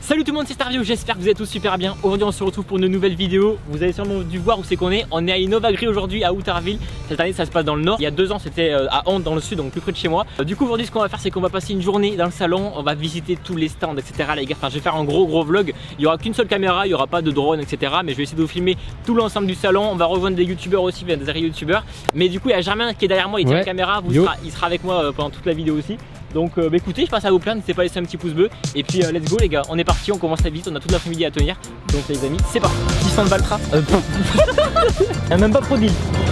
Salut tout le monde, c'est Starvio, j'espère que vous êtes tous super bien. Aujourd'hui on se retrouve pour une nouvelle vidéo. Vous avez sûrement dû voir où c'est qu'on est. On est à Innovagri aujourd'hui à Outarville. Cette année ça se passe dans le nord. Il y a 2 ans c'était à Honte dans le sud, donc plus près de chez moi. Du coup aujourd'hui ce qu'on va faire c'est qu'on va passer une journée dans le salon. On va visiter tous les stands etc les gars. Enfin je vais faire un gros vlog. Il n'y aura qu'une seule caméra, il n'y aura pas de drone etc. Mais je vais essayer de vous filmer tout l'ensemble du salon. On va rejoindre des youtubeurs aussi, des youtubeurs. Mais du coup il y a Germain qui est derrière moi, il tient la caméra. Il sera avec moi pendant toute la vidéo aussi. Donc écoutez, je passe à vous plaindre, n'hésitez pas à laisser un petit pouce bleu. Et puis let's go les gars, on est parti, on commence la visite, on a toute l'après-midi à tenir. Donc les amis, c'est parti. 600 de Valtra. Il même pas produit.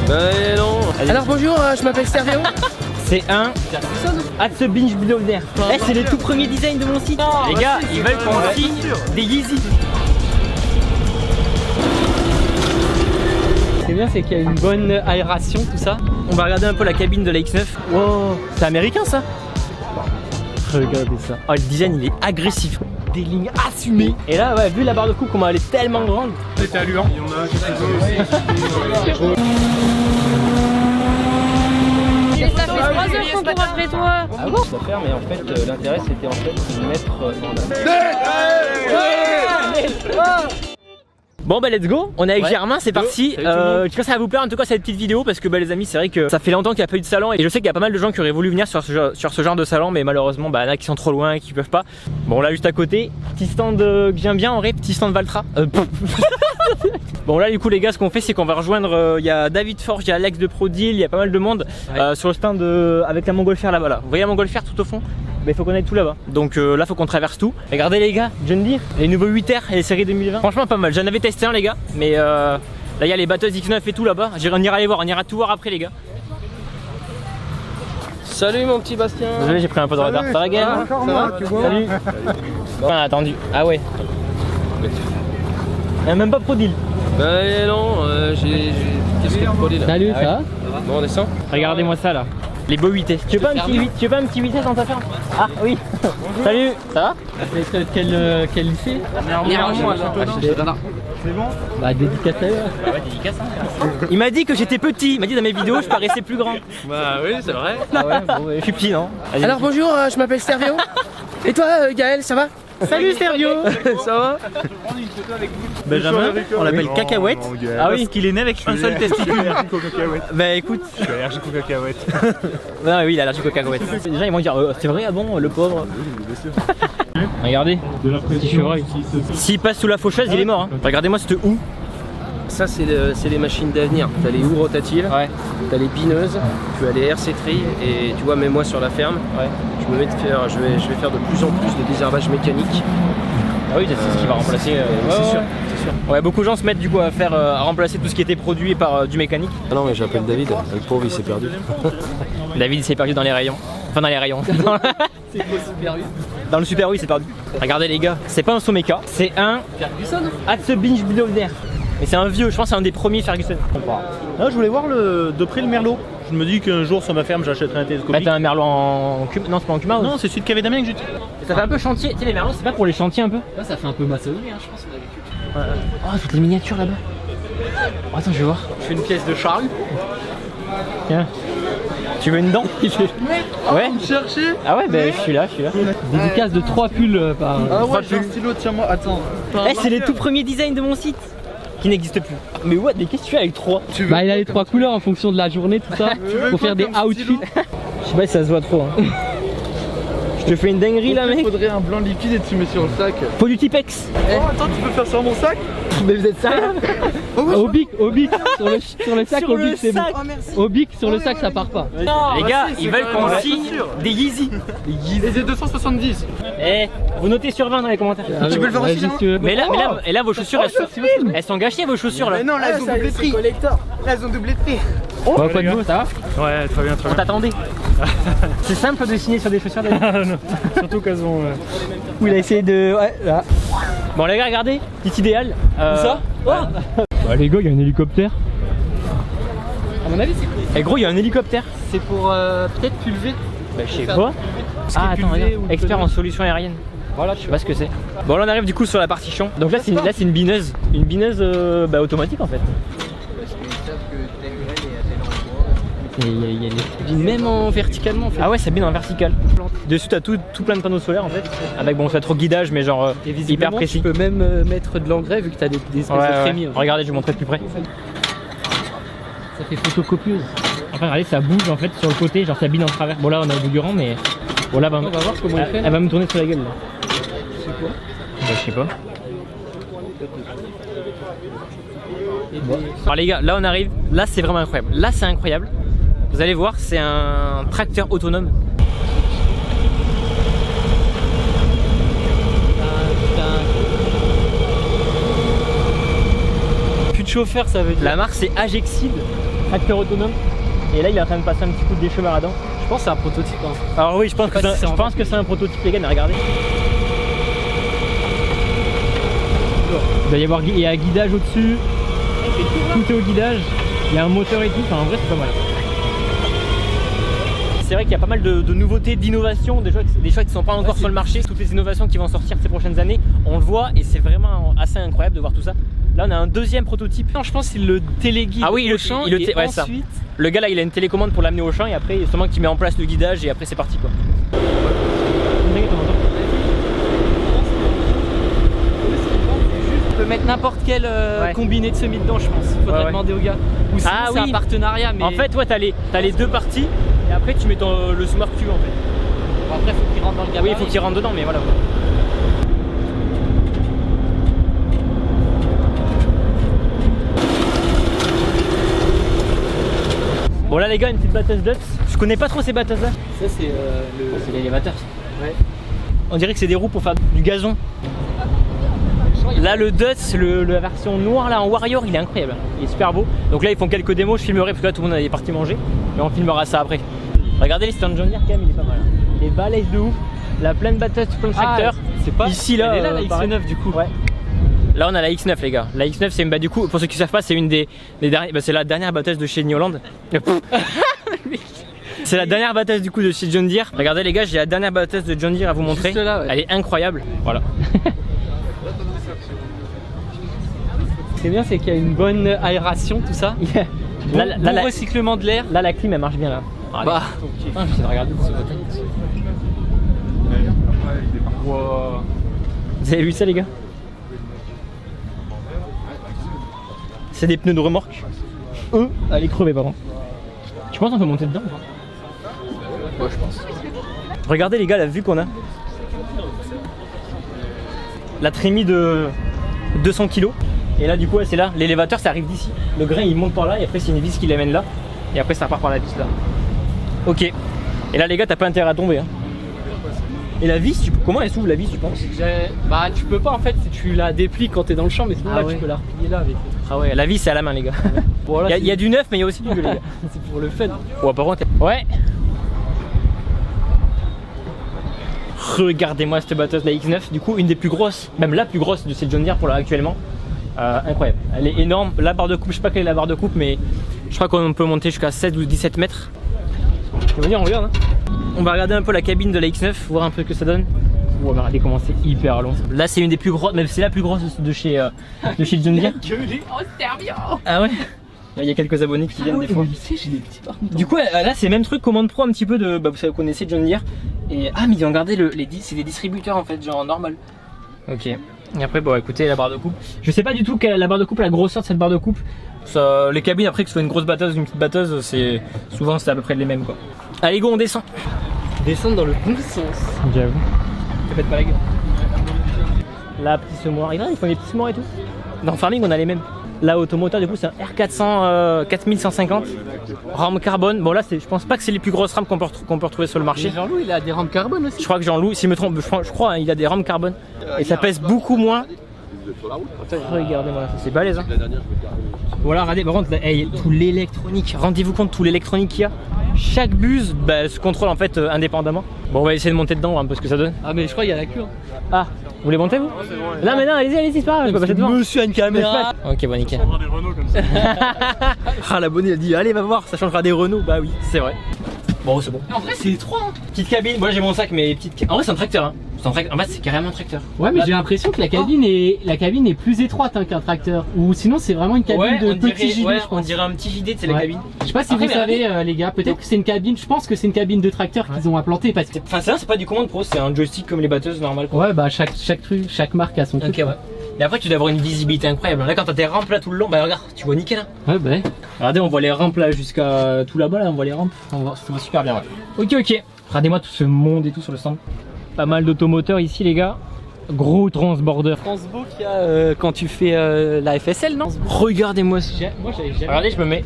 non. Allez. Alors bonjour, je m'appelle Starvio. C'est un At the Binge Billionaire. C'est les tout premiers designs de mon site. Les gars, ils veulent qu'on signe des Yeezy. Ce qui est bien, c'est qu'il y a une bonne aération, tout ça. On va regarder un peu la cabine de la X9. Wow, c'est américain ça? Regardez ça. Oh, le design il est agressif. Des lignes assumées. Et là, ouais, vu la barre de coupe, comment elle est tellement grande. C'était alluant. Il y en a qui sont aussi. Mais ça fait 3 heures qu'on court après toi. Ah bon? Ça faire, mais en fait, l'intérêt c'était en fait de mettre Bon bah let's go, on est avec Germain, c'est parti. J'espère que ça va vous plaire en tout cas cette petite vidéo parce que bah les amis c'est vrai que ça fait longtemps qu'il n'y a pas eu de salon et je sais qu'il y a pas mal de gens qui auraient voulu venir sur ce genre de salon mais malheureusement bah il y en a qui sont trop loin et qui peuvent pas. Bon là juste à côté, petit stand que j'aime bien en vrai, petit stand Valtra. Bon là du coup les gars ce qu'on fait c'est qu'on va rejoindre, il y a David Forge, il y a Alex de ProDeal, il y a pas mal de monde sur le stand avec la Montgolfière là-bas là. Vous voyez la Montgolfière tout au fond? Mais il faut qu'on aille tout là-bas. Donc là faut qu'on traverse tout. Regardez les gars, John Deere, les nouveaux 8R et les séries 2020. Franchement pas mal, j'en avais testé un les gars. Mais là il y a les batteuses X9 et tout là-bas. On ira les voir, on ira tout voir après les gars. Salut mon petit Bastien. Désolé j'ai pris un peu de retard. Ça va Gaël? Salut. Bon, on a attendu. Ah ouais. Il n'y a même pas ProDeal. Non, qu'est-ce que le produit là? Salut, ça va? Bon on descend. Regardez-moi ça là. Les beaux 8S. Tu veux pas un petit 8S dans ta ferme? Ah oui. Salut. Ça va? Quel lycée? C'est bon? Bah dédicace à eux. Ouais, dédicace. Il m'a dit que j'étais petit. Il m'a dit dans mes vidéos je paraissais plus grand. Bah oui c'est vrai. Ah ouais, bon, je suis petit non? Allez, Alors bonjour, je m'appelle Starvio. Et toi Gaël, ça va? salut Sergio. Ça va? Benjamin, on l'appelle Cacahuète. Ah oui, parce qu'il est né avec un seul testicule. Bah écoute. Je suis allergique aux cacahuètes. Non, oui, il est allergique aux cacahuètes. Déjà, ils vont dire c'est vrai, ah bon, le pauvre. Regardez, petit chevreuil. S'il passe sous la faucheuse, il est mort. Hein. Regardez-moi cette houe. Ça c'est les machines d'avenir. T'as les houes rotatiles, t'as les bineuses, tu as les RC-tri et tu vois même moi sur la ferme, je me mets de faire, je vais faire de plus en plus de désherbage mécanique. Ah oui, c'est ce qui va remplacer. C'est sûr. Ouais, beaucoup de gens se mettent du coup à faire à remplacer tout ce qui était produit par du mécanique. Ah non mais j'appelle David, le pauvre il s'est perdu. David s'est perdu dans les rayons. Enfin dans les rayons. Dans le Super U il s'est perdu. Regardez les gars, c'est pas un Someca, c'est un At the Binge Billionaire. Mais c'est un vieux, je pense que c'est un des premiers Ferguson. Là, je voulais voir de près le merlot. Je me dis qu'un jour sur ma ferme j'achèterai un Bah télescopique. t'as un merlot en Cuma? Non c'est pas en Cuma. Non, c'est celui de Cavé Damien que j'ai. Ça fait un peu chantier, tu sais les merlots c'est pas pour les chantiers un peu? Là ça fait un peu maçonnerie hein, je pense on avait Oh toutes les miniatures là-bas. Oh, attends je vais voir. Je fais une pièce de charrue. Tiens. Tu veux une dent? Ouais. Chercher. Ah ouais bah je suis là. dédicace de 3 pulls par. Ah ouais j'ai un stylo, tiens-moi, attends. Eh c'est les tout premiers designs de mon site qui n'existent plus. Mais what? Mais qu'est-ce que tu fais avec 3? Bah il a les 3 couleurs en fonction de la journée tout ça. Pour faire des outfits. Je sais pas si ça se voit trop hein. Je te fais une dinguerie là mec. Faudrait un blanc liquide et tu mets sur le sac. Faut du Tipex. Oh attends, tu peux faire sur mon sac? Mais vous êtes sérieux? Au bic, sur le sac, Sur au le bic c'est bon. sac. Au bic, sur le sac ça part pas. Les gars, ils veulent qu'on signe des Yeezy. Les 270. Eh, vous notez sur 20 dans les commentaires. Tu peux le faire aussi, Vas-y, si tu veux. Mais là vos chaussures elles sont gâchées vos chaussures là. Mais non, là elles ont doublé de prix. Là elles ont doublé de prix. Oh, quoi de beau, ça va? Ouais, très bien, très On bien. t'attendait. C'est simple de signer sur des chaussures David. Surtout qu'elles ont. Où il a essayé de. Ouais, là. Bon les gars, regardez, petit idéal. Où ça? Bah les gars, il y a un hélicoptère. À mon avis c'est quoi? Eh gros, il y a un hélicoptère. C'est pour peut-être pulver. Bah je sais pas. Ah attends, regarde. Expert en solutions aériennes. Voilà, je sais pas ce que c'est. Bon là on arrive du coup sur la partie champ. Donc là c'est une bineuse. Une bineuse automatique en fait. Il y a les... Même en verticalement en fait. Ah ouais, ça bine en vertical. Dessus t'as tout plein de panneaux solaires en fait. Avec bon, ça trop guidage mais genre hyper précis. Tu peux même mettre de l'engrais vu que t'as des espèces de trémies. Regardez, je vais vous montrer de plus près. Ça fait photocopieuse. Enfin regardez, ça bouge en fait sur le côté, genre ça bine en travers. Bon là on a au Durand mais bon là on va voir comment elle fait. Elle va me tourner sur la gueule là. C'est quoi? Bah, je sais pas. Alors les gars, là on arrive, là c'est vraiment incroyable. Là c'est incroyable. Vous allez voir, c'est un tracteur autonome. Plus de chauffeur, ça veut dire. La marque c'est Agexid, tracteur autonome. Et là il est en train de passer un petit coup de déchevardant. Je pense que c'est un prototype. Hein. Alors oui, je pense que c'est un prototype les gars, mais regardez. Il doit y avoir il y a un guidage au-dessus. Tout est au guidage. Il y a un moteur et tout. Enfin, en vrai, c'est pas mal. C'est vrai qu'il y a pas mal de nouveautés, d'innovations, des choix qui sont pas encore sur le marché. Toutes les innovations qui vont sortir ces prochaines années, on le voit et c'est vraiment assez incroyable de voir tout ça. Là, on a un deuxième prototype. Non, je pense qu'il le téléguide. Ah oui, au champ. Et ouais, ensuite, le gars là, il a une télécommande pour l'amener au champ et après, seulement qu'il met en place le guidage et après, c'est parti quoi. on peut mettre n'importe quel combiné de semis dedans, je pense. Faudrait demander au gars. Ou sinon, c'est un partenariat. Mais en fait, ouais, t'as les deux parties et après, tu mets le smart cube en fait. Bon, après, faut qu'il rentre dans le gabarit. Oui, il faut qu'il rentre dedans, mais voilà. Bon là les gars, une petite batteuse Dutz. Je connais pas trop ces batteuses là. Ça c'est C'est l'élévateur. Ouais. On dirait que c'est des roues pour faire du gazon. Là le Dutz, la version noire là en Warrior, il est incroyable. Il est super beau. Donc là ils font quelques démos, je filmerai parce que là tout le monde est parti manger. Mais on filmera ça après. Regardez les stands John Deere quand même, il est pas mal. Il est balèze de ouf. La pleine batteuse, plein de tracteurs. C'est pas ici là. Elle est là la X9 du coup. Ouais. Là on a la X9 les gars. La X9 c'est du coup pour ceux qui savent pas c'est une des dernières, c'est la dernière batteuse de chez New Holland. C'est la dernière batteuse du coup de chez John Deere. Regardez les gars, j'ai la dernière batteuse de John Deere à vous montrer. Juste là, ouais. Elle est incroyable. Voilà. Ce qui est bien c'est qu'il y a une bonne aération tout ça. Bon, bon recyclement de l'air. Là la clim elle marche bien là. Bah. Putain, j'essaie de regarder ce côté. Wow. Vous avez vu ça les gars? C'est des pneus de remorque. Elle est crevée par contre. Tu penses qu'on peut monter dedans ou pas? Ouais, je pense. Regardez les gars la vue qu'on a. La trémie de 200 kg. Et là du coup ouais, c'est là, l'élévateur ça arrive d'ici. Le grain il monte par là et après c'est une vis qui l'amène là. Et après ça repart par la vis là. Ok. Et là les gars t'as pas intérêt à tomber hein. Et la vis, comment elle s'ouvre la vis tu penses? Bah tu peux pas en fait si tu la déplies quand t'es dans le champ, mais sinon là tu peux la replier là avec. Ah ouais, la vis c'est à la main les gars. Bon, il y a du neuf mais il y a aussi du vieux les gars. C'est pour le fun. Ouais par contre. Ouais. Regardez-moi cette batteuse la X9, du coup une des plus grosses, même la plus grosse de cette John Deere pour l'heure actuellement. Incroyable, elle est énorme. La barre de coupe, je sais pas quelle est la barre de coupe, mais je crois qu'on peut monter jusqu'à 16 ou 17 mètres. On va dire, on regarde. Hein. On va regarder un peu la cabine de la X9, voir un peu ce que ça donne. Oh, regardez comment c'est hyper long. Là, c'est une des plus grosses, même c'est la plus grosse de chez John Deere. Oh, c'est bien. Ah ouais. Il y a quelques abonnés qui viennent des fois. J'ai des petits par contre. Du coup, là, c'est le même truc, commande pro un petit peu de. Bah, vous savez, vous connaissez John Deere. Et mais ils ont gardé c'est des distributeurs en fait, genre normal. Ok. Et après, bon, écoutez, la barre de coupe. Je sais pas du tout quelle la barre de coupe, la grosseur de cette barre de coupe. Ça, les cabines, après, que ce soit une grosse batteuse ou une petite batteuse, souvent c'est à peu près les mêmes quoi. Allez, go, on descend. Descendre dans le bon sens. J'avoue. Te faites pas la gueule. Là, petit semoir. Regarde, ils font des petits semoirs et tout. Dans Farming, on a les mêmes. Là, automoteur, du coup, c'est un R400 4150. Rame carbone. Bon, là, je pense pas que c'est les plus grosses rames qu'on peut retrouver sur le marché. Jean-Loup, il a des rames carbone aussi. Je crois que Jean-Loup, s'il me trompe, je crois, hein, il a des rames carbone. Et ça pèse beaucoup moins. Regardez-moi, ça c'est balèze. Hein. Voilà, regardez, par contre, hey, tout l'électronique. Rendez-vous compte, tout l'électronique qu'il y a. Chaque buse se contrôle en fait indépendamment. Bon, on va essayer de monter dedans, voir un peu ce que ça donne. Ah, mais je crois qu'il y a la queue. Hein. Ah, vous voulez monter vous? Non, mais non, allez-y, c'est pas grave, je peux passer devant. Monsieur a une caméra. Ok, bon, nickel. On prendra des Renault comme ça. Ah, l'abonné a dit, allez, va voir, ça changera des Renault. Bah oui, c'est vrai. Bon, c'est bon. En vrai, c'est étroit. Hein. Petite cabine. Moi, j'ai mon sac, mais petite. En vrai, c'est un tracteur. Hein. En fait, c'est carrément un tracteur. Ouais, mais j'ai l'impression que la cabine est plus étroite hein, qu'un tracteur. Ou sinon, c'est vraiment une cabine de petit JD. Ouais, on dirait un petit JD, c'est la cabine. Je sais pas si vous savez, les gars. Peut-être que c'est une cabine. Je pense que c'est une cabine de tracteur qu'ils ont implantée parce que. Enfin, c'est pas du commande pro, c'est un joystick comme les batteuses normales. Ouais, bah chaque marque a son truc. Ok, ouais. Et après, tu dois avoir une visibilité incroyable. Là, quand t'as tes rampes là tout le long, bah regarde, tu vois nickel. Hein. Ouais, bah. Regardez, on voit les rampes là jusqu'à tout là-bas, là, on voit les rampes. Ça va super bien, ouais. Ok. Regardez-moi tout ce monde et tout sur le stand. Pas mal d'automoteurs ici, les gars. Gros transborder. Transbo qu'il y a quand tu fais la FSL, non? Regardez-moi ça. Moi, j'avais jamais. Regardez, je me mets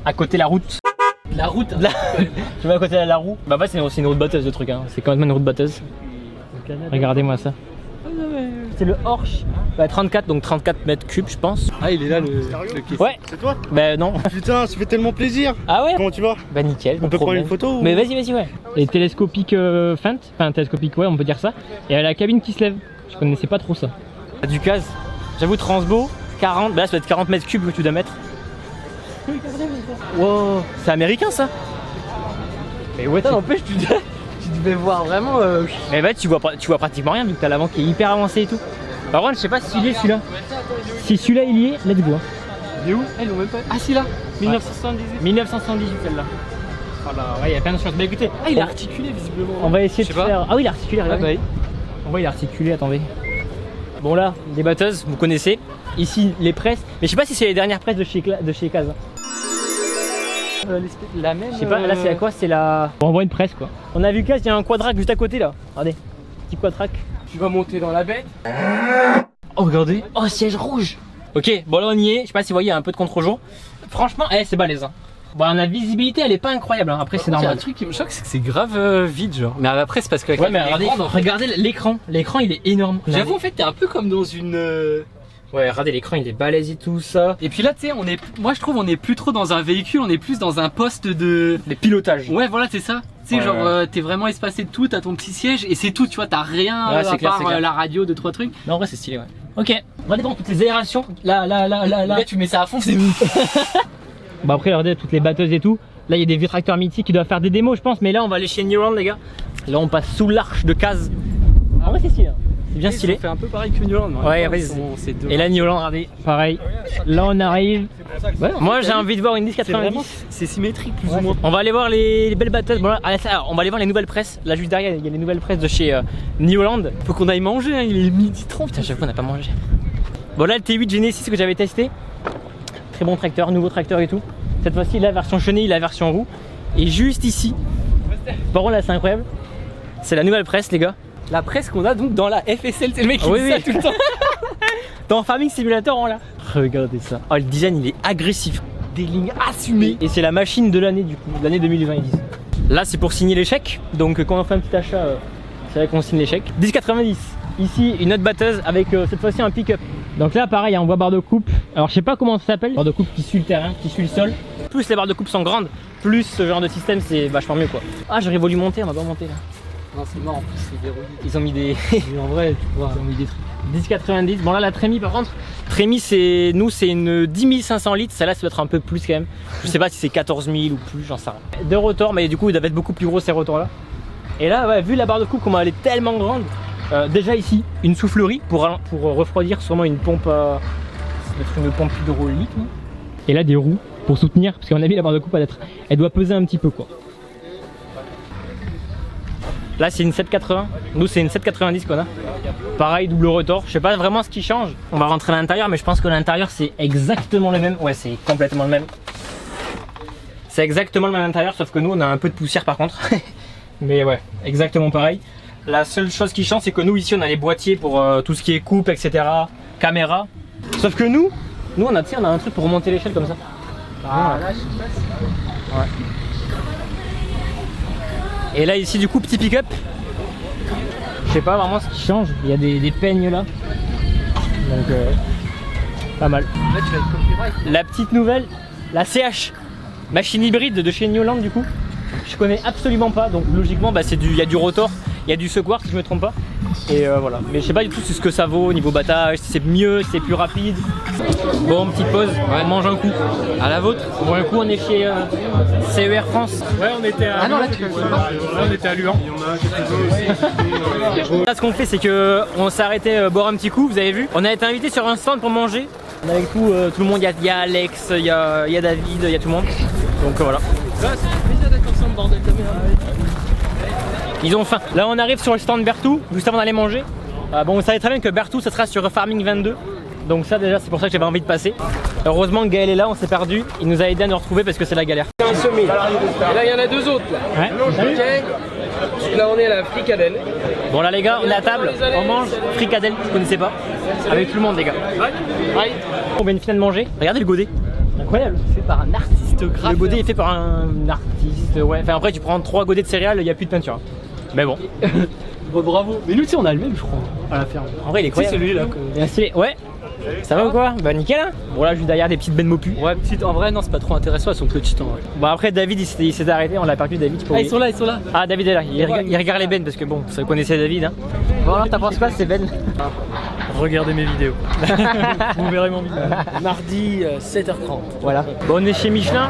à côté de la route. La route. Je me mets à côté de la roue. Bah, c'est une route batteuse, le truc. Hein. C'est quand même une route batteuse. Regardez-moi ça. C'est le Horsch, bah, 34, donc 34 mètres cubes, je pense. Ah, il est là le Ouais. C'est toi? Bah non. Putain, ça fait tellement plaisir. Ah ouais? Comment tu vas? Bah nickel. On peut prendre une photo ou... Mais vas-y, ouais. Et télescopique feinte, enfin télescopique, ouais, on peut dire ça. Et la cabine qui se lève. Je connaissais pas trop ça. Ducaz, j'avoue, Transbo, 40, bah là ça doit être 40 mètres cubes que tu dois mettre. Wow, c'est américain ça? Mais ouais, n'empêche, tu devais voir vraiment. Mais bah tu vois pratiquement rien vu que t'as l'avant qui est hyper avancé et tout. Par contre, je sais pas s'il est celui-là. Si celui-là il y est, let's go. Il est où? Elle l'ont même pas. Ah, si là 1978. 1978 celle-là. Voilà, ouais, il y a plein de choses. Bah écoutez, ah, il est articulé visiblement. On va essayer de faire. Ah oui, il est articulé, ah, bah, oui. On voit, il est articulé, attendez. Bon là, les batteuses, vous connaissez. Ici, les presses. Mais je sais pas si c'est les dernières presses de chez Kaz. La même. Je sais pas, là c'est à quoi? C'est la. Bon, on voit une presse quoi. On a vu Kaz, il y a un quadrac juste à côté là. Regardez, petit quadrac. Tu vas monter dans la bête. Oh, regardez. Oh, siège rouge. Ok, bon là on y est. Je sais pas si vous voyez, il y a un peu de contre-jour. Franchement, c'est balèze. Hein. Bon, la visibilité elle est pas incroyable. Hein. Après, c'est normal. Il y a un truc qui me choque, c'est que c'est grave vide, genre. Mais après, c'est parce que. Ouais, mais regardez l'écran. L'écran il est énorme. J'avoue, en fait, t'es un peu comme dans une. Ouais, regardez l'écran, il est balèze et tout ça. Et puis là, tu sais, moi je trouve on est plus trop dans un véhicule, on est plus dans un poste de pilotage. Ouais, voilà, c'est ça. Tu sais, genre, t'es vraiment espacé de tout, t'as ton petit siège et c'est tout, tu vois, t'as rien à part la radio, 2-3 trucs. Non, en vrai, c'est stylé, ouais. Ok, regardez bon, toutes les aérations. Là. Là, tu mets ça à fond, c'est Bah, après, regardez toutes les batteuses et tout. Là, il y a des vieux tracteurs mythiques qui doivent faire des démos, je pense. Mais là, on va aller chez Newland, les gars. Là, on passe sous l'arche de Kaz. En vrai, c'est stylé. Hein. C'est bien stylé. Ça fait un peu pareil que Newland. Ouais, et là, Newland, regardez, pareil. Là, on arrive. Ouais, moi, j'ai envie de voir une 1090. C'est symétrique, plus ou moins. On va aller voir les belles batteuses. Bon, là, on va aller voir les nouvelles presses. Là, juste derrière, il y a les nouvelles presses de chez Newland. Faut qu'on aille manger, hein. Il est 12h30. Putain, j'avoue qu'on n'a pas mangé. Bon, là, le T8 Genesis que j'avais testé. Très bon tracteur, nouveau tracteur et tout. Cette fois-ci, la version chenille, la version roue. Et juste ici, par contre, là, c'est incroyable. C'est la nouvelle presse, les gars. La presse qu'on a donc dans la FSL, c'est le mec qui dit ça tout le temps. Dans Farming Simulator, on l'a. Regardez ça. Oh, le design, il est agressif. Des lignes assumées. Et c'est la machine de l'année, du coup, l'année 2020, ils disent. Là, c'est pour signer les chèques. Donc, quand on fait un petit achat, c'est vrai qu'on signe les chèques. 10,90. Ici, une autre batteuse avec cette fois-ci un pick-up. Donc là, pareil, on voit barre de coupe. Alors, je sais pas comment ça s'appelle. Barre de coupe qui suit le terrain, qui suit le sol. Plus les barres de coupe sont grandes, plus ce genre de système, c'est vachement mieux, quoi. Ah, j'aurais voulu monter, on va pas monter là. Non, c'est mort, en plus c'est verrouillé. Ils ont mis des. En vrai, tu vois, ils ont mis des trucs. 10,90. Bon, là, la Trémi, par contre, Trémi, c'est une 10 500 litres. Celle-là, ça doit être un peu plus quand même. Je sais pas si c'est 14 000 ou plus, j'en sais rien. Deux rotors, mais du coup, ils doivent être beaucoup plus gros ces rotors-là. Et là, ouais, vu la barre de coupe, comment elle est tellement grande, déjà ici, une soufflerie pour refroidir sûrement une pompe, une pompe hydraulique. Non, et là, des roues pour soutenir, parce qu'à mon avis, la barre de coupe, elle doit peser un petit peu, quoi. Là c'est une 780, nous c'est une 790 qu'on a. Pareil, double rotor, je sais pas vraiment ce qui change. On va rentrer à l'intérieur, mais je pense que l'intérieur c'est exactement le même. Ouais, c'est complètement le même. C'est exactement le même intérieur, sauf que nous on a un peu de poussière par contre. Mais ouais, exactement pareil. La seule chose qui change, c'est que nous ici on a les boîtiers pour tout ce qui est coupe, etc. Caméra. Sauf que nous on a un truc pour remonter l'échelle comme ça. Ah là je sais pas si... Ouais. Et là ici du coup petit pick-up. Je sais pas vraiment ce qui change. Il y a des peignes là. Donc pas mal. Là tu vas être copyright. La petite nouvelle, la CH. Machine hybride de chez Newland du coup. Je connais absolument pas. Donc logiquement bah, il y a du rotor, il y a du sequoir si je me trompe pas. Et voilà. Mais je sais pas du tout ce que ça vaut au niveau battage, si c'est mieux, si c'est plus rapide. Bon, petite pause, on mange un coup. À la vôtre. Bon, un coup, on est chez CER France. Ouais, on était à on était à Luan. Là, ce qu'on fait, c'est que on s'est arrêté boire un petit coup, vous avez vu. On a été invité sur un stand pour manger. On est avec tout le monde, il y a Alex, il y a David, il y a tout le monde. Donc voilà. Ça fait plaisir d'être ensemble, bordel de merde. Ils ont faim. Là, on arrive sur le stand Bertou, juste avant d'aller manger. Bon, vous savez très bien que Bertou, ça sera sur Farming 22. Donc ça déjà, c'est pour ça que j'avais envie de passer. Heureusement, Gaël est là, on s'est perdu. Il nous a aidé à nous retrouver parce que c'est la galère. Un semé. Et là, il y en a 2 autres là. Ouais. Ok. Là, on est à la fricadelle. Bon là les gars, on est à table, on mange fricadelle, je connaissais pas. Avec tout le monde les gars. Right. On vient de finir de manger. Regardez le godet. Incroyable. Fait par un artiste grapheur. Le godet est fait par un artiste, ouais. Enfin après tu prends 3 godets de céréales, il n'y a plus de peinture. Mais bon. Bon, bravo. Mais nous, tu sais, on a le même, je crois, à la ferme. En vrai, il est C'est incroyable. celui-là. Bien stylé. Ouais. Ça va ou quoi? Bah nickel hein. Bon là juste derrière des petites bennes mopu. Ouais, petite, en vrai, non, c'est pas trop intéressant, elles sont petites en vrai. Bon après David il s'est arrêté, on l'a perdu David. Ah, ils sont là, ils sont là. Ah David est là, il regarde les bennes parce que bon, vous connaissez David hein. Bon alors t'as pensé quoi ces bennes? Regardez mes vidéos. Vous verrez mon vidéo. Mardi 7h30. Voilà. Bon on est chez Michelin.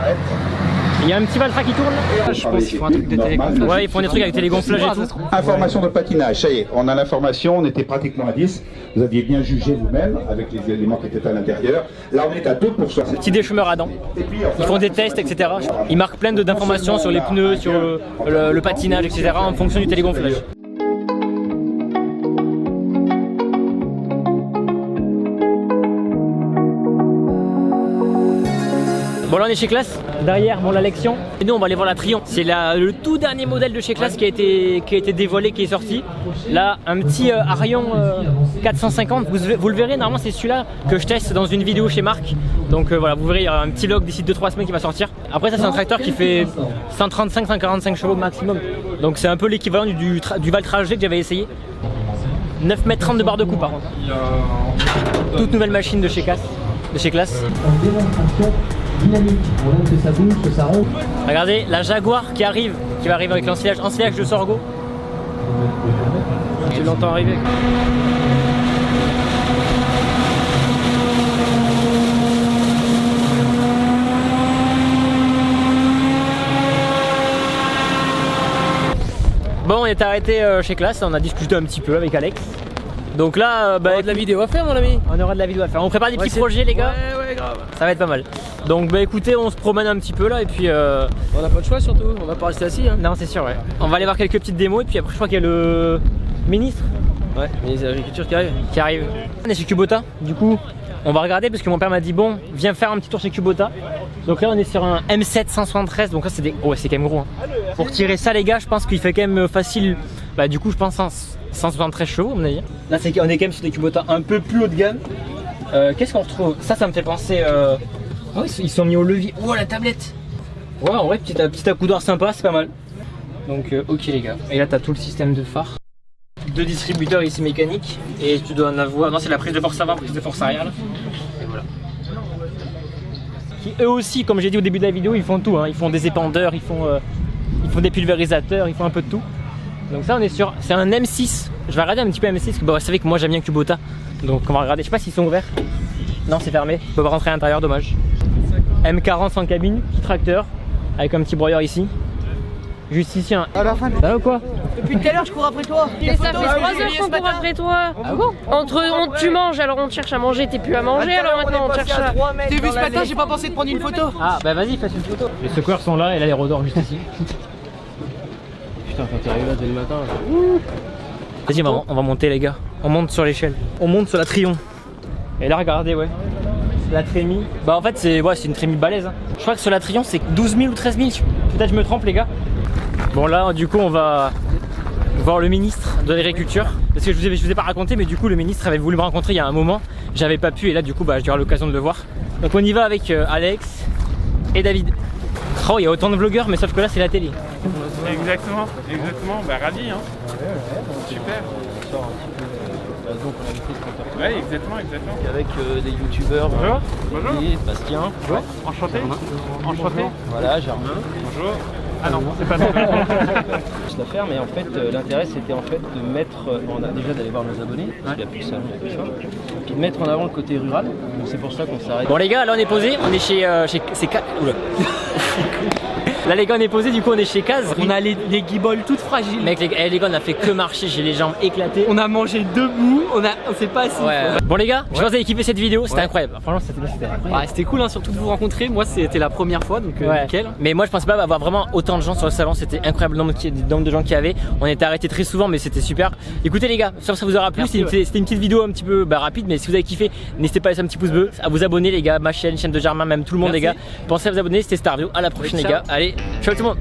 Il y a un petit Valtra qui tourne. Je pense qu'ils font un truc de télégonflage. Ouais, ils font des trucs avec télégonflage et tout. Information de patinage, ça y est, on a l'information, on était pratiquement à 10. Vous aviez bien jugé vous-même avec les éléments qui étaient à l'intérieur. Là, on est à 2%. Petit déchumeur à dents. Ils font des tests, etc. Ils marquent plein d'informations sur les pneus, sur le patinage, etc. en fonction du télégonflage. Bon là on est chez Classe, derrière bon la Lexion. Et nous on va aller voir la Trion. C'est le tout dernier modèle de chez Classe qui a été dévoilé, qui est sorti. Là un petit Arion 450, vous le verrez, normalement c'est celui-là que je teste dans une vidéo chez Marc. Donc voilà, vous verrez, il y aura un petit log d'ici 2-3 semaines qui va sortir. Après ça c'est un tracteur qui fait 135-145 chevaux maximum. Donc c'est un peu l'équivalent du Valtra G que j'avais essayé. 9,30 m de barre de coupe par contre. Toute nouvelle machine de chez Classe. Dynamique, on aime que ça bouge, que ça ronfle. Regardez la Jaguar qui va arriver avec l'ensilage de Sorgo. Tu l'entends arriver. Bon on est arrêté chez Classe, on a discuté un petit peu avec Alex. Donc là, On a de la vidéo à faire, mon ami. on aura de la vidéo à faire. On prépare des petits projets les gars. Ouais, grave. Ça va être pas mal. Donc bah écoutez, on se promène un petit peu là et puis On n'a pas de choix surtout, on va pas rester assis. Hein. non c'est sûr ouais. On va aller voir quelques petites démos et puis après je crois qu'il y a le ministre Ouais, mais les agricultures qui arrivent. On est chez Kubota, du coup on va regarder parce que mon père m'a dit bon viens faire un petit tour chez Kubota. Donc là on est sur un M7 173, donc là c'est c'est quand même gros hein. Pour tirer ça les gars je pense qu'il fait quand même facile, bah du coup je pense 173 chevaux à mon avis. Là c'est on est quand même sur des Kubota un peu plus haut de gamme. Qu'est-ce qu'on retrouve? Ça me fait penser oh, ils sont mis au levier. Oh la tablette. Ouais en vrai petit accoudoir sympa, c'est pas mal. Donc ok les gars. Et là t'as tout le système de phare. 2 distributeurs ici mécaniques. Et tu dois en avoir. Non c'est la prise de force avant, prise de force arrière là. Et voilà. Qui eux aussi, comme j'ai dit au début de la vidéo, ils font tout hein. Ils font des épandeurs, ils font des pulvérisateurs, ils font un peu de tout. Donc ça on est sur. C'est un M6. Je vais regarder un petit peu M6 parce que bah, vous savez que moi j'aime bien Kubota. Donc on va regarder, je sais pas s'ils sont ouverts. Non c'est fermé, on peut pas rentrer à l'intérieur, dommage. M40 sans cabine, petit tracteur, avec un petit broyeur ici. Juste ici un... Ça va ou quoi? Depuis tout à l'heure je cours après toi. Mais ça fait 3 heures qu'on court après toi. Ah bon? Tu manges, alors on te cherche à manger, t'es plus à manger, alors maintenant on te cherche à... T'as vu ce matin, j'ai pas pensé de prendre une photo. Ah bah vas-y, fais une photo. Les secours sont là et là les rôdeurs juste ici. Putain, quand t'es arrivé là dès le matin. Vas-y on va monter les gars. On monte sur l'échelle. On monte sur la Trion. Et là regardez ouais. La Trémie. Bah en fait c'est une Trémie balèze hein. Je crois que sur la Trion c'est 12 000 ou 13 000. Peut-être je me trompe les gars. Bon là du coup on va voir le ministre de l'agriculture. Parce que je vous ai pas raconté mais du coup le ministre avait voulu me rencontrer il y a un moment. J'avais pas pu et là du coup bah j'aurai l'occasion de le voir. Donc on y va avec Alex et David. Oh il y a autant de vlogueurs mais sauf que là c'est la télé. Exactement. Bah ravi hein. Super. Ouais, exactement. Avec des youtubeurs. Bonjour. Bastien. Enchanté. Voilà, Germain. Bonjour. Ah non, c'est pas non. la ferme et en fait l'intérêt c'était en fait de mettre, déjà d'aller voir nos abonnés, parce qu'il y a plus ça, puis de mettre en avant le côté rural, donc c'est pour ça qu'on s'arrête. Bon les gars, là on est posé, on est chez Oula. Là les gars on est posé, du coup on est chez Kaz. On a les guibolles toutes fragiles. Mec les gars on a fait que marcher, j'ai les jambes éclatées. On a mangé debout, on s'est pas assis. Ouais. Bon les gars, je pense que vous avez kiffé cette vidéo, c'était incroyable. Franchement c'était incroyable. Ouais, c'était cool hein, surtout de vous rencontrer. Moi c'était la première fois donc nickel. Mais moi je pensais pas avoir vraiment autant de gens sur le salon, c'était incroyable le nombre de gens qu'il y avait. On était arrêtés très souvent mais c'était super. Écoutez les gars, j'espère que ça vous aura plu. C'était une petite vidéo un petit peu rapide, mais si vous avez kiffé, n'hésitez pas à laisser un petit pouce bleu, à vous abonner les gars, ma chaîne de Germain, même tout le monde les gars. Pensez à vous abonner, c'était Starvio, à la prochaine les gars. Allez, ciao tout le monde.